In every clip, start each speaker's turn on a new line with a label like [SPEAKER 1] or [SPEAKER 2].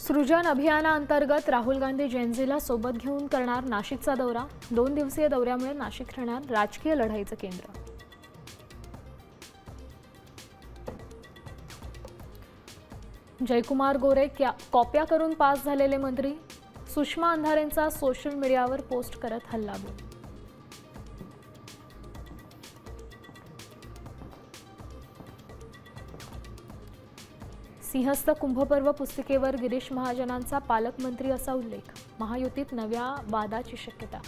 [SPEAKER 1] सृजन अभियानाअंतर्गत राहुल गांधी जयंतीला सोबत घेऊन करणार नाशिकचा दौरा। 2 दिवसीय दौऱ्यामुळे नाशिक ठरणार राजकीय लढाईचं केंद्र। जयकुमार गोरे कॉप्या करून पास झालेले मंत्री, सुषमा अंधारेंचा सोशल मीडियावर पोस्ट करत हल्लाबोल। सिंहस्थ कुंभपर्व पुस्तिकेवर गिरीश महाजनांचा पालकमंत्री असा उल्लेख। महायुतीत नव्या वादाची शक्यता।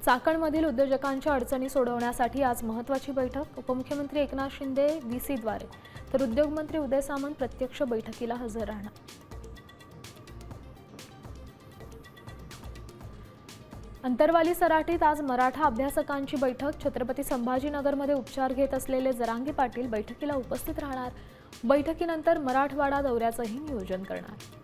[SPEAKER 1] चाकणमधील उद्योजकांच्या अडचणी सोडवण्यासाठी आज महत्त्वाची बैठक। उपमुख्यमंत्री एकनाथ शिंदे व्हीसीद्वारे तर उद्योगमंत्री उदय सामंत प्रत्यक्ष बैठकीला हजर राहणार। अंतरवाली सराटीत आज मराठा अभ्यासकांची बैठक। छत्रपती संभाजीनगरमध्ये उपचार घेत असलेले जरांगे पाटील बैठकीला उपस्थित राहणार। बैठकीनंतर मराठवाडा दौऱ्याचंही नियोजन करणार।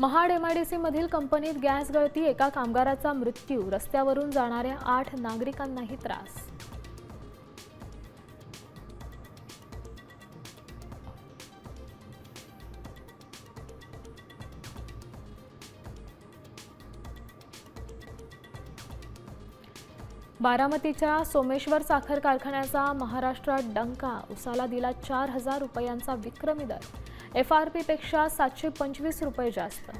[SPEAKER 1] महाड एमआयडीसी मधील कंपनीत गॅस गळती, एका कामगाराचा मृत्यू, रस्त्यावरून जाणाऱ्या 8 नागरिकांनाही त्रास। बारामतीच्या सोमेश्वर साखर कारखान्याचा महाराष्ट्रात डंका। उसाला दिला 4000 रुपयांचा विक्रमी दर। एफआरपी पेक्षा 725 रुपये जास्त।